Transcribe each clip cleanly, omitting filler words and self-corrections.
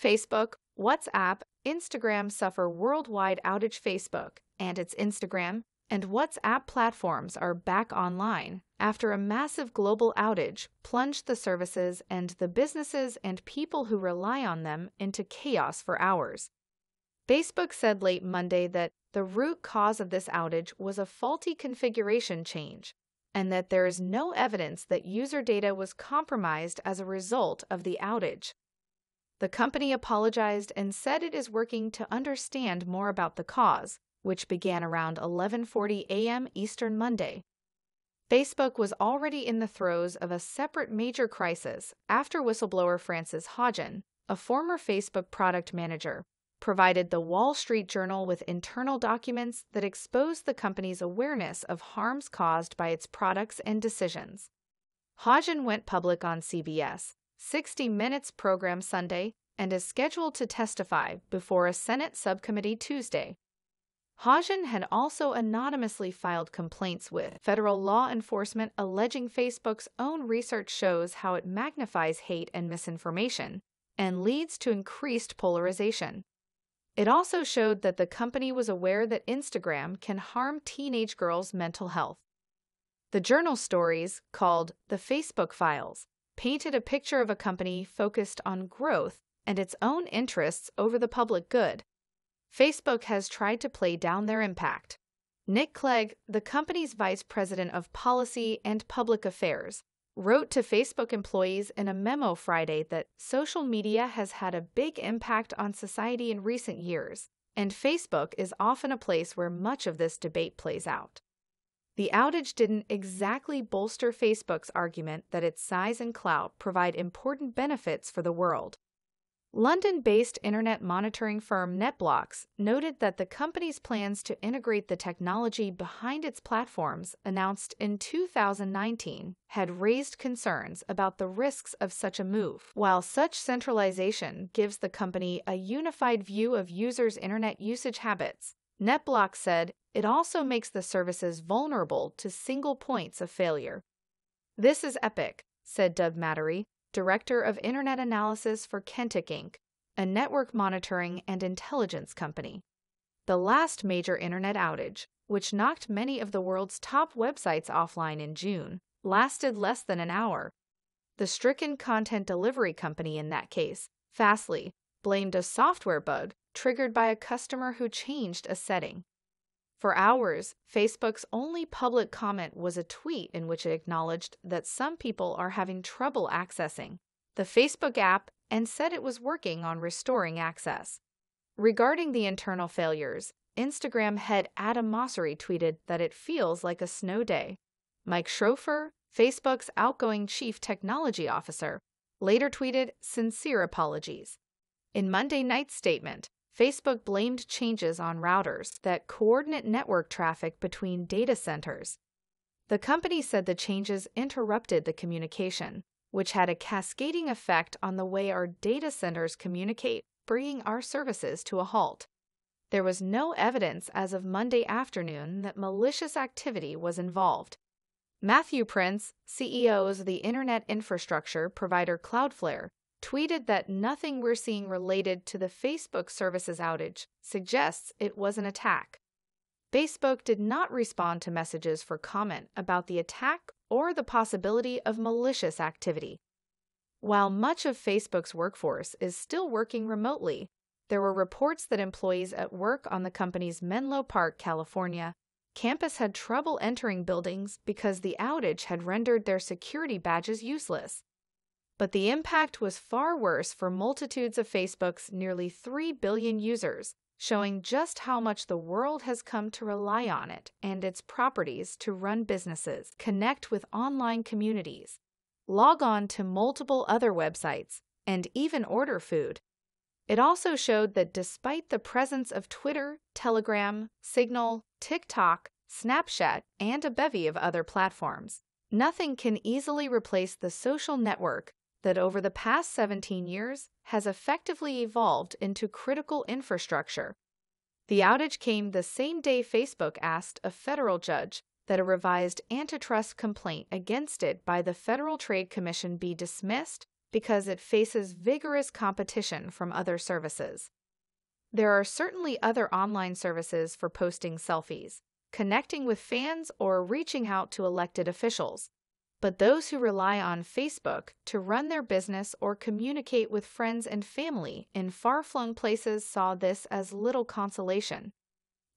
Facebook, WhatsApp, Instagram suffer worldwide outage. Facebook and its Instagram and WhatsApp platforms are back online after a massive global outage plunged the services and the businesses and people who rely on them into chaos for hours. Facebook said late Monday that the root cause of this outage was a faulty configuration change, and that there is no evidence that user data was compromised as a result of the outage. The company apologized and said it is working to understand more about the cause, which began around 11:40 a.m. Eastern Monday. Facebook was already in the throes of a separate major crisis after whistleblower Frances Haugen, a former Facebook product manager, provided the Wall Street Journal with internal documents that exposed the company's awareness of harms caused by its products and decisions. Haugen went public on CBS 60 Minutes program Sunday and is scheduled to testify before a Senate subcommittee Tuesday. Haugen had also anonymously filed complaints with federal law enforcement alleging Facebook's own research shows how it magnifies hate and misinformation and leads to increased polarization. It also showed that the company was aware that Instagram can harm teenage girls' mental health. The journal stories, called The Facebook Files, painted a picture of a company focused on growth and its own interests over the public good. Facebook has tried to play down their impact. Nick Clegg, the company's vice president of policy and public affairs, wrote to Facebook employees in a memo Friday that social media has had a big impact on society in recent years, and Facebook is often a place where much of this debate plays out. The outage didn't exactly bolster Facebook's argument that its size and clout provide important benefits for the world. London-based internet monitoring firm NetBlocks noted that the company's plans to integrate the technology behind its platforms announced in 2019 had raised concerns about the risks of such a move. While such centralization gives the company a unified view of users' internet usage habits, NetBlocks said it also makes the services vulnerable to single points of failure. "This is epic," said Doug Mattery, director of internet analysis for Kentic Inc., a network monitoring and intelligence company. The last major internet outage, which knocked many of the world's top websites offline in June, lasted less than an hour. The stricken content delivery company in that case, Fastly, blamed a software bug triggered by a customer who changed a setting. For hours, Facebook's only public comment was a tweet in which it acknowledged that some people are having trouble accessing the Facebook app and said it was working on restoring access. Regarding the internal failures, Instagram head Adam Mosseri tweeted that it feels like a snow day. Mike Schroeder, Facebook's outgoing chief technology officer, later tweeted sincere apologies. In Monday night's statement, Facebook blamed changes on routers that coordinate network traffic between data centers. The company said the changes interrupted the communication, which had a cascading effect on the way our data centers communicate, bringing our services to a halt. There was no evidence as of Monday afternoon that malicious activity was involved. Matthew Prince, CEO of the internet infrastructure provider Cloudflare, tweeted that nothing we're seeing related to the Facebook services outage suggests it was an attack. Facebook did not respond to messages for comment about the attack or the possibility of malicious activity. While much of Facebook's workforce is still working remotely, there were reports that employees at work on the company's Menlo Park, California, campus had trouble entering buildings because the outage had rendered their security badges useless. But the impact was far worse for multitudes of Facebook's nearly 3 billion users, showing just how much the world has come to rely on it and its properties to run businesses, connect with online communities, log on to multiple other websites, and even order food. It also showed that despite the presence of Twitter, Telegram, Signal, TikTok, Snapchat, and a bevy of other platforms, nothing can easily replace the social network that over the past 17 years has effectively evolved into critical infrastructure. The outage came the same day Facebook asked a federal judge that a revised antitrust complaint against it by the Federal Trade Commission be dismissed because it faces vigorous competition from other services. There are certainly other online services for posting selfies, connecting with fans, or reaching out to elected officials. But those who rely on Facebook to run their business or communicate with friends and family in far-flung places saw this as little consolation.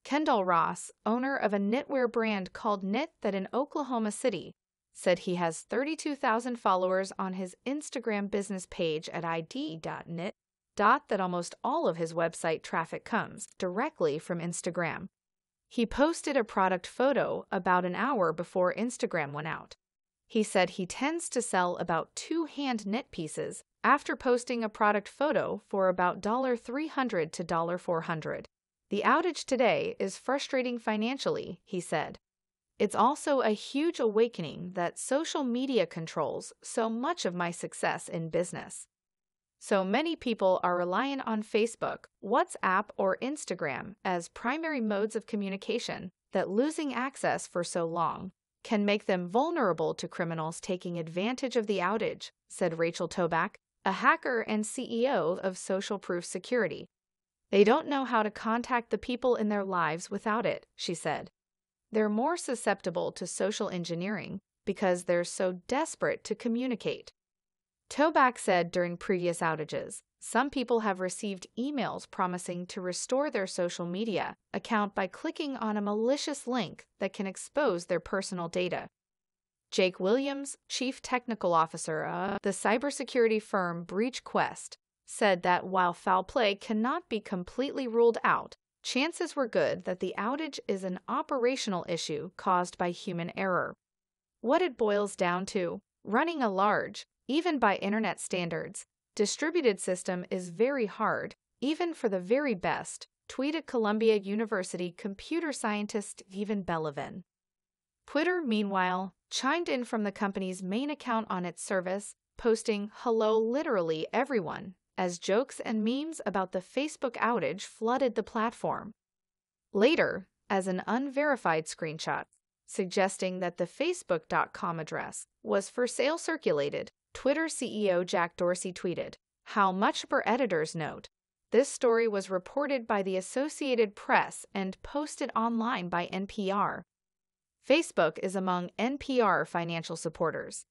Kendall Ross, owner of a knitwear brand called Knit That in Oklahoma City, said he has 32,000 followers on his Instagram business page at id.knit. That almost all of his website traffic comes directly from Instagram. He posted a product photo about an hour before Instagram went out. He said he tends to sell about 2 hand knit pieces after posting a product photo for about $300 to $400. The outage today is frustrating financially, he said. It's also a huge awakening that social media controls so much of my success in business. So many people are relying on Facebook, WhatsApp, or Instagram as primary modes of communication that losing access for so long can make them vulnerable to criminals taking advantage of the outage, said Rachel Toback, a hacker and CEO of Social Proof Security. They don't know how to contact the people in their lives without it, she said. They're more susceptible to social engineering because they're so desperate to communicate. Toback said during previous outages, some people have received emails promising to restore their social media account by clicking on a malicious link that can expose their personal data. Jake Williams, chief technical officer of the cybersecurity firm BreachQuest, said that while foul play cannot be completely ruled out, chances were good that the outage is an operational issue caused by human error. What it boils down to, running a large, even by internet standards, distributed system is very hard, even for the very best, tweeted Columbia University computer scientist Ivan Belivin. Twitter, meanwhile, chimed in from the company's main account on its service, posting "Hello literally everyone," as jokes and memes about the Facebook outage flooded the platform. Later, as an unverified screenshot, suggesting that the Facebook.com address was for sale circulated, Twitter CEO Jack Dorsey tweeted, "How much per editor's note?" This story was reported by the Associated Press and posted online by NPR. Facebook is among NPR financial supporters.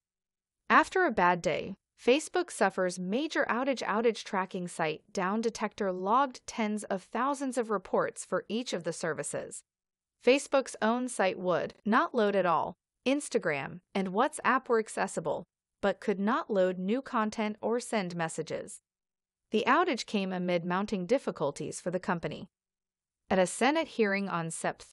After a bad day, Facebook suffers major outage tracking site Down Detector logged tens of thousands of reports for each of the services. Facebook's own site would not load at all. Instagram and WhatsApp were accessible, but could not load new content or send messages. The outage came amid mounting difficulties for the company. At a Senate hearing on Sept.